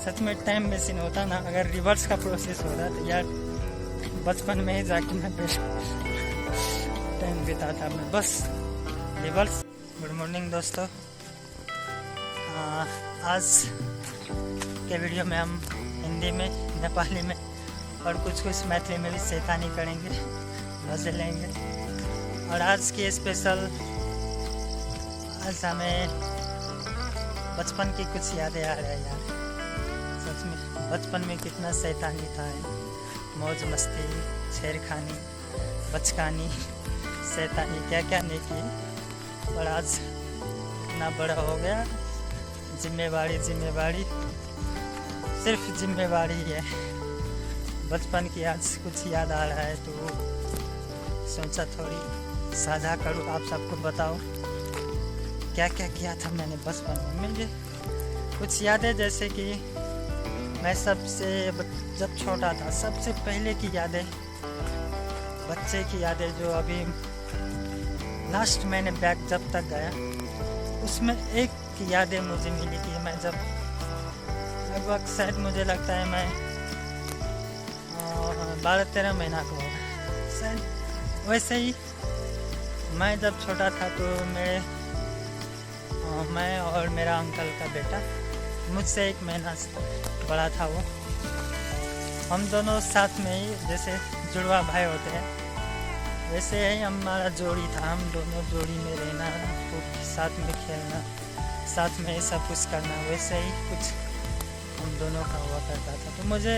सच में time machine होता ना, अगर रिवर्स का प्रोसेस होता तो यार बचपन में ही जाके मैं टाइम बिताता मैं बस रिवर्स। गुड मॉर्निंग दोस्तों, आज के वीडियो में हम हिंदी में, नेपाली में और कुछ मैथिली में भी शैतानी करेंगे, मजे लेंगे। और आज की स्पेशल, आज हमें बचपन की कुछ यादें आ रही है यार। सच में बचपन में कितना शैतानी था, मौज मस्ती, छेड़खानी, बचकानी, शैतानी क्या क्या नहीं की। और आज इतना बड़ा हो गया, जिम्मेवारी सिर्फ जिम्मेवारी है। बचपन की आज कुछ याद आ रहा है तो सोचा थोड़ी साझा करूँ, आप सबको बताओ क्या क्या किया था मैंने बचपन में। मुझे कुछ यादें, जैसे कि मैं जब छोटा था, सबसे पहले की यादें, बच्चे की यादें जो अभी लास्ट मैंने बैग जब तक गया उसमें एक यादें मुझे मिली थी। मैं जब लगभग शायद मुझे लगता है मैं 12-13 महीना का होगा शायद। वैसे ही मैं जब छोटा था तो मैं और मेरा अंकल का बेटा, मुझसे 1 महीना बड़ा था वो, हम दोनों साथ में ही, जैसे जुड़वा भाई होते हैं वैसे ही हमारा जोड़ी था। हम दोनों जोड़ी में रहना, तो साथ में खेलना, साथ में ही सब कुछ करना, वैसे ही कुछ हम दोनों का हुआ करता था। तो मुझे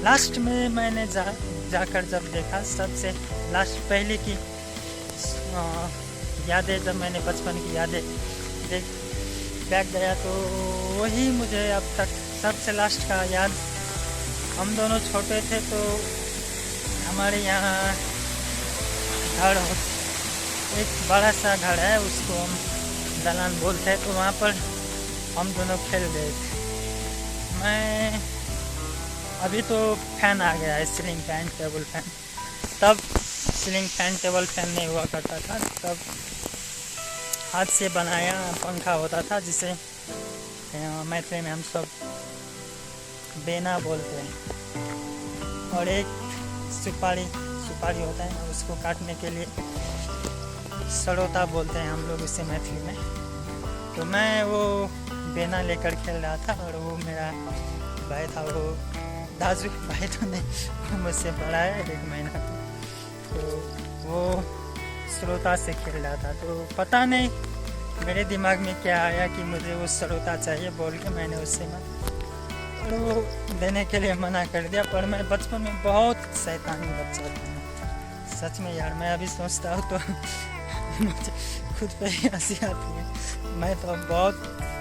लास्ट में मैंने जाकर जब देखा, सबसे लास्ट पहले की यादें, जब मैंने बचपन की यादें बैग गया तो वही मुझे अब तक सबसे लास्ट का याद। हम दोनों छोटे थे तो हमारे यहाँ घर, एक बड़ा सा घर है, उसको हम दलान बोलते हैं, तो वहाँ पर हम दोनों खेल रहे थे। मैं अभी तो फैन आ गया है, सीलिंग फैन, टेबल फैन। तब सीलिंग फैन, टेबल फैन नहीं हुआ करता था। तब हाथ से बनाया पंखा होता था, जिसे मैथिली में हम सब बेना बोलते हैं। और एक सुपारी होता है, उसको काटने के लिए सरोता बोलते हैं हम लोग इसे मैथिली में। तो मैं वो बेना लेकर खेल रहा था, और वो मेरा भाई था, वो दाजू भाई तो नहीं, वो मुझसे बड़ा है 1 महीना का, तो वो सरोता से खेल रहा था। तो पता नहीं मेरे दिमाग में क्या आया कि मुझे वो सरोता चाहिए बोल के मैंने उससे और वो देने के लिए मना कर दिया। पर मैं बचपन में बहुत शैतानी बच्चा था, सच में यार। मैं अभी सोचता हूँ तो मुझे खुद पे ही हंसी आती है। मैं तो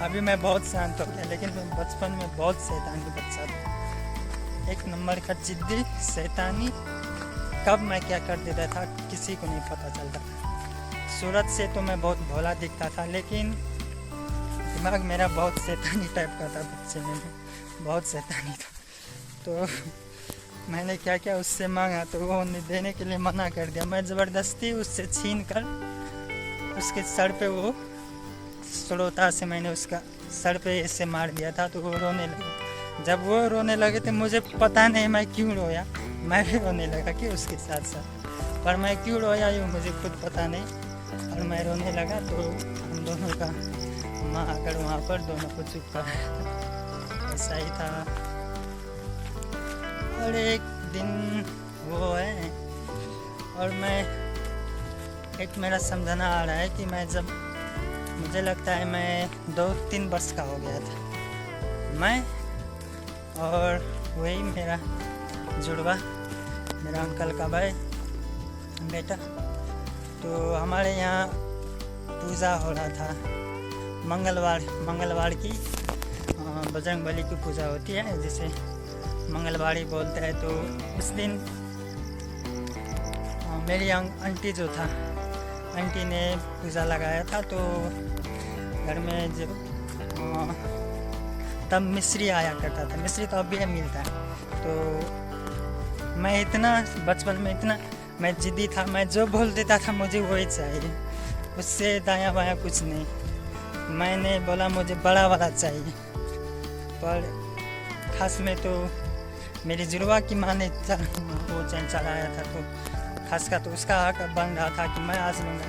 अभी मैं बहुत शांत हो गया, लेकिन मैं बचपन में बहुत शैतानी बच्चा था, 1 नंबर का जिद्दी शैतानी। कब मैं क्या कर देता था किसी को नहीं पता चलता था। सूरत से तो मैं बहुत भोला दिखता था, लेकिन दिमाग मेरा बहुत शैतानी टाइप का था। बच्चे में बहुत शैतानी था। तो मैंने क्या क्या उससे मांगा, तो वो देने के लिए मना कर दिया। मैं ज़बरदस्ती उससे छीन कर उसके सर पे, वो सरोता से मैंने उसका सर पे ऐसे मार दिया था, तो वो रोने लगे। जब वो रोने लगे तो मुझे पता नहीं मैं क्यों रोया, मैं भी रोने लगा कि उसके साथ साथ। पर मैं क्यों रोया ये मुझे खुद पता नहीं, और मैं रोने लगा। तो हम दोनों का माँ आकर वहाँ पर दोनों को चुप कर, ऐसा ही था। और एक दिन वो है, और एक मेरा समझाना आ रहा है कि मैं जब, मुझे लगता है मैं 2-3 वर्ष का हो गया था, मैं और वही मेरा जुड़वा, मेरा अंकल का भाई बेटा। तो हमारे यहाँ पूजा हो रहा था, मंगलवार की बजरंगबली की पूजा होती है, जिसे मंगलवारी बोलते हैं। तो उस दिन मेरी आंटी जो था, आंटी ने पूजा लगाया था। तो घर में जो तब मिस्री आया करता था, मिस्री तो अभी मिलता है। तो मैं बचपन में मैं जिद्दी था, मैं जो बोल देता था मुझे वही चाहिए, उससे दायां बायां कुछ नहीं। मैंने बोला मुझे बड़ा वाला चाहिए, पर खास में तो मेरी जुड़वा की माँ ने वो चैन चढ़ाया था, तो खास का तो उसका हक बन रहा था कि मैं आज लूँगा,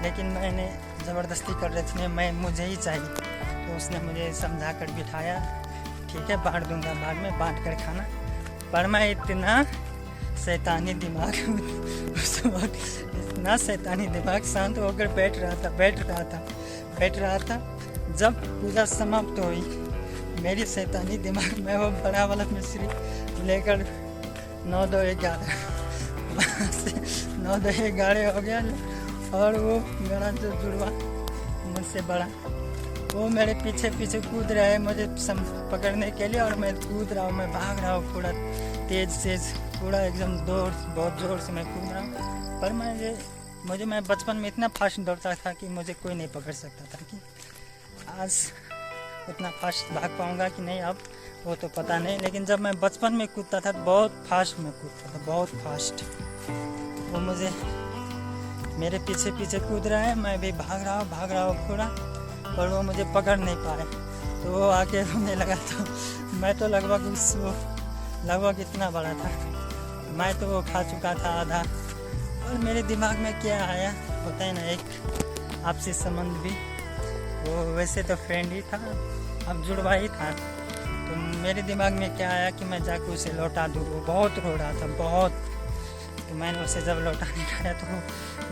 लेकिन मैंने ज़बरदस्ती कर रही थी, मुझे ही चाहिए। तो उसने मुझे समझा कर बिठाया, ठीक है बांट दूँगा, बाद में बांट कर खाना। पर मैं इतना शैतानी दिमाग उस वक्त इतना शैतानी दिमाग शांत होकर बैठ रहा था। जब पूजा समाप्त हुई, मेरी शैतानी दिमाग में वो बड़ा वाला मिश्री लेकर 9-2-11 हो गया, और वो मेरा जो जुड़वा मुझसे बड़ा वो मेरे पीछे कूद रहा है मुझे पकड़ने के लिए, और मैं कूद रहा हूँ, मैं भाग रहा हूँ पूरा तेज पूरा एकदम बहुत ज़ोर से मैं कूद रहा हूँ। पर मैं बचपन में इतना फास्ट दौड़ता था कि मुझे कोई नहीं पकड़ सकता था। कि आज उतना फास्ट भाग पाऊँगा कि नहीं अब वो तो पता नहीं, लेकिन जब मैं बचपन में कूदता था बहुत फास्ट में कूदता था, बहुत फास्ट। वो मुझे मेरे पीछे कूद रहा है, मैं भी भाग रहा हूँ पूरा, पर वो मुझे पकड़ नहीं पाए। तो वो आके रोने लगा, तो मैं तो लगभग इतना बड़ा था, मैं तो वो खा चुका था आधा। और मेरे दिमाग में क्या आया पता ही ना, एक आपसी संबंध भी, वो वैसे तो फ्रेंड ही था, अब जुड़वा ही था। तो मेरे दिमाग में क्या आया कि मैं जाकर उसे लौटा दूँ। वो बहुत रो रहा था, बहुत। तो मैंने उसे जब लौटाने गया तो वो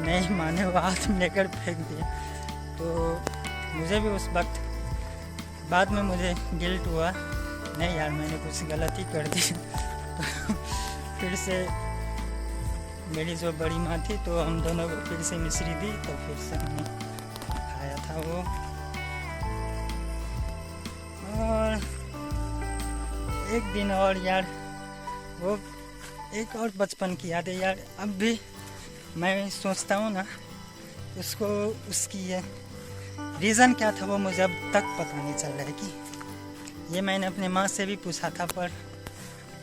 नहीं माने, वो हाथ में लेकर फेंक दिया। तो मुझे भी उस वक्त बाद में मुझे गिल्ट हुआ, नहीं यार मैंने कुछ गलती कर दी। तो फिर से मेरी जो बड़ी माँ थी, तो हम दोनों को फिर से मिश्री दी, तो फिर से हमने खाया था वो। और एक दिन और यार, वो एक और बचपन की याद है यार, अब भी मैं सोचता हूँ ना उसकी ये रीज़न क्या था, वो मुझे अब तक पता नहीं चल रहा है। कि ये मैंने अपने माँ से भी पूछा था, पर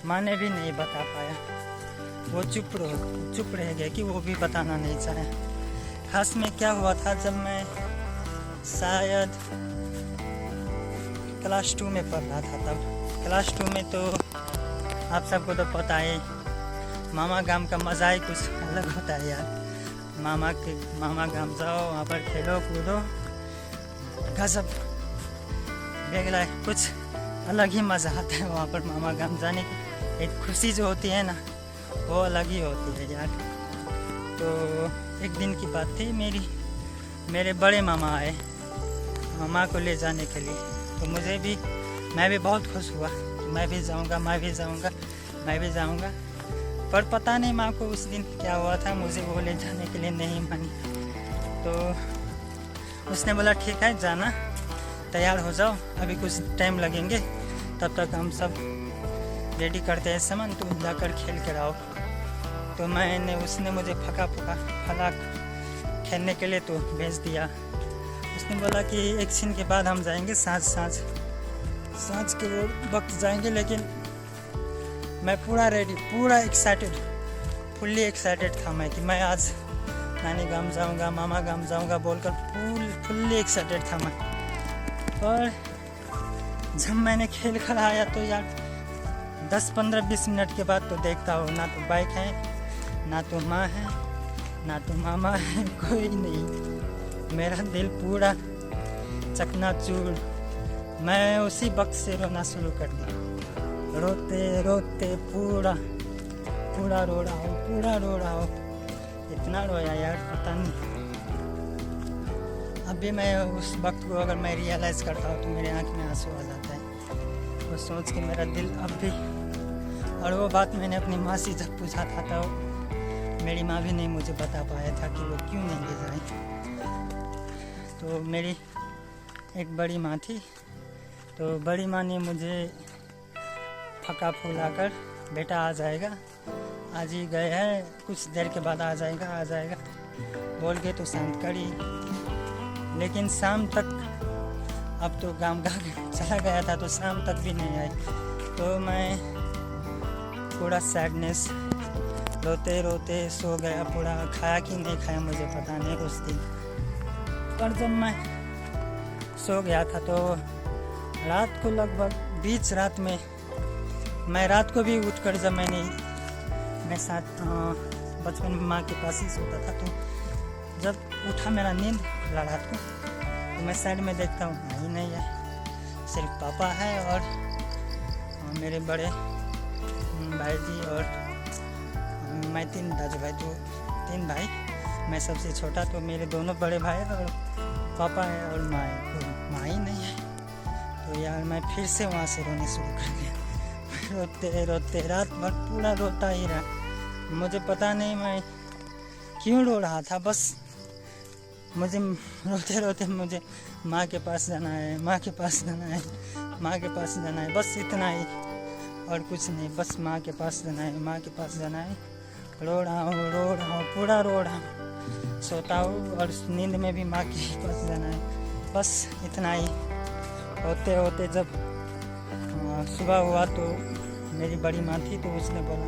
माँ ने भी नहीं बता पाया, वो चुप रह गया कि वो भी बताना नहीं चाहे। खास में क्या हुआ था, जब मैं शायद क्लास 2 में पढ़ रहा था, तब क्लास 2 में तो आप सबको तो पता है, मामा गांव का मज़ा ही कुछ अलग होता है यार। मामा गांव जाओ, वहाँ पर खेलो कूदो, गजब बेगला है, कुछ अलग ही मज़ा आता है वहाँ पर मामा गांव जाने की। एक खुशी जो होती है ना, वो अलग ही होती है यार। तो एक दिन की बात थी, मेरे बड़े मामा आए मामा को ले जाने के लिए। तो मैं भी बहुत खुश हुआ कि मैं भी जाऊंगा। पर पता नहीं माँ को उस दिन क्या हुआ था, मुझे वो ले जाने के लिए नहीं मानी। तो उसने बोला ठीक है जाना, तैयार हो जाओ, अभी कुछ टाइम लगेंगे, तब तक हम सब रेडी करते हैं सामान, तो जाकर खेल कर आओ। तो उसने मुझे फलाक खेलने के लिए तो भेज दिया। उसने बोला कि एक सीन के बाद हम जाएंगे, सांझ के वक्त जाएंगे। लेकिन मैं पूरा रेडी, फुल्ली एक्साइटेड था मैं, कि मैं आज नानी गांव जाऊंगा, मामा गांव जाऊंगा बोलकर फुल्ली एक्साइटेड था मैं। और जब मैंने खेल कर आया तो यार 10-15-20 मिनट के बाद तो देखता हूँ, ना तो बाइक है, ना तो माँ है, ना तो मामा है, कोई नहीं। मेरा दिल पूरा चकनाचूर। मैं उसी वक्त से रोना शुरू कर दिया, रोते पूरा रो रहा हूँ। इतना रोया यार पता नहीं। अभी मैं उस वक्त को अगर मैं रियलाइज़ करता हूँ तो मेरे आँख में आंसू आ जाता है, वो सोच के मेरा दिल अब भी। और वो बात मैंने अपनी माँ से जब पूछा था, तो मेरी माँ भी नहीं मुझे बता पाया था कि वो क्यों नहीं ले जाए। तो मेरी एक बड़ी माँ थी, तो बड़ी माँ ने मुझे फका फुलाकर, बेटा आ जाएगा, आज ही गए हैं, कुछ देर के बाद आ जाएगा बोल के तो शांत करी। लेकिन शाम तक, अब तो गाँव चला गया था, तो शाम तक भी नहीं आई। तो मैं पूरा सैडनेस, रोते सो गया पूरा। खाया कि नहीं खाया मुझे पता नहीं उस दिन। पर जब मैं सो गया था तो रात को लगभग बीच रात में मैं रात को भी उठकर जब मैं साथ बचपन में माँ के पास ही सोता था, तो जब उठा मेरा नींद खुला रात को, तो मैं साइड में देखता हूँ माँ ही नहीं है, सिर्फ पापा है और मेरे बड़े भाई जी और मैं 3 दाजू भाई, तो 3 भाई, मैं सबसे छोटा, तो मेरे दोनों बड़े भाई और पापा है और माँ है, तो माँ ही नहीं है। तो यार मैं फिर से वहाँ से रोने शुरू कर दिया। रोते रोते रात भर पूरा रोता ही रहा। मुझे पता नहीं मैं क्यों रो रहा था, बस मुझे रोते रोते मुझे माँ के पास जाना है, माँ के पास जाना है, माँ के पास जाना है, बस इतना ही और कुछ नहीं। बस माँ के पास जाना है, माँ के पास जाना है। रो रहा हूँ, पूरा रो रहा हूँ, सोता हूँ और नींद में भी माँ के पास जाना है, बस इतना ही। होते होते जब सुबह हुआ तो मेरी बड़ी माँ थी, तो उसने बोला,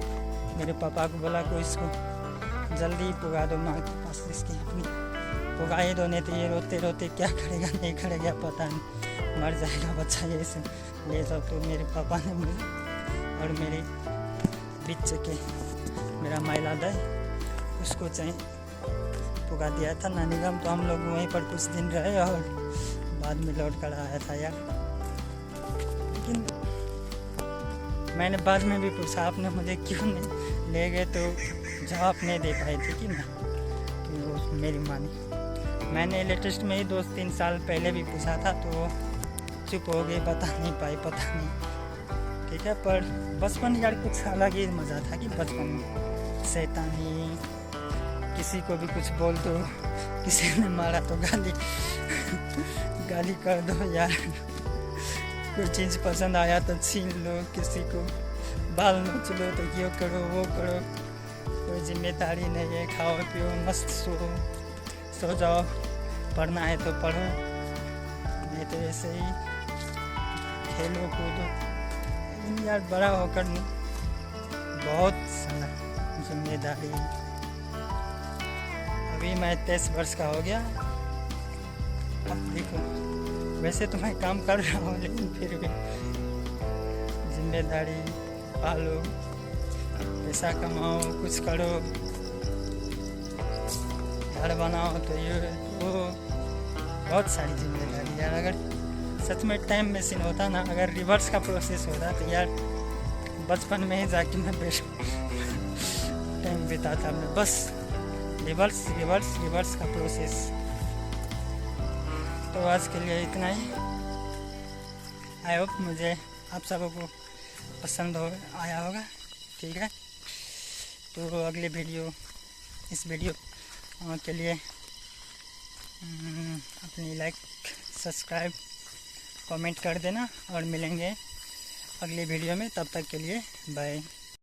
मेरे पापा को बोला को इसको जल्दी पुगा दो माँ के पास, इसकी अपनी पुगा ही दो, नहीं तो ये रोते रोते क्या करेगा नहीं करेगा पता नहीं, मर जाएगा बच्चा, ये से ले जाओ। तो मेरे पापा ने मुझे और मेरे बीच के मेरा माइला दाई, उसको चाहिए पुगा दिया था नानी गम। तो हम लोग वहीं पर कुछ दिन रहे और बाद में लौट कर आया था यार। लेकिन मैंने बाद में भी पूछा, आपने मुझे क्यों नहीं ले गए, तो जवाब नहीं दे पाई थी कि ना, तो मेरी माँ ने। मैंने लेटेस्ट में ही 2-3 साल पहले भी पूछा था, तो चुप हो गई, बता नहीं पाई, पता नहीं, ठीक है। पर बचपन यार कुछ अलग ही मज़ा था कि बचपन में शैतानी, किसी को भी कुछ बोल दो, किसी ने मारा तो गाली कर दो यार, कोई चीज़ पसंद आया तो छीन लो, किसी को बाल नोच लो तो यो करो वो करो, कोई जिम्मेदारी नहीं है, खाओ पियो मस्त सो जाओ, पढ़ना है तो पढ़ो, नहीं तो ऐसे ही खेलो कूदो। लेकिन यार बड़ा होकर बहुत सारा जिम्मेदारी, अभी मैं 23 वर्ष का हो गया। अब देखो, वैसे तो मैं काम कर रहा हूँ, लेकिन फिर भी जिम्मेदारी पालो, पैसा कमाओ, कुछ करो, घर बनाओ, तो ये वो बहुत सारी जिम्मेदारी यार। अगर सच में टाइम मशीन होता ना, अगर रिवर्स का प्रोसेस होता, तो यार बचपन में ही जाके मैं बेस्ट टाइम बिताता मैं, बस रिवर्स का प्रोसेस। तो आज के लिए इतना ही। आई होप मुझे आप सबों को पसंद आया होगा, ठीक है। तो अगले इस वीडियो के लिए अपनी लाइक, सब्सक्राइब, कमेंट कर देना और मिलेंगे अगले वीडियो में। तब तक के लिए बाय।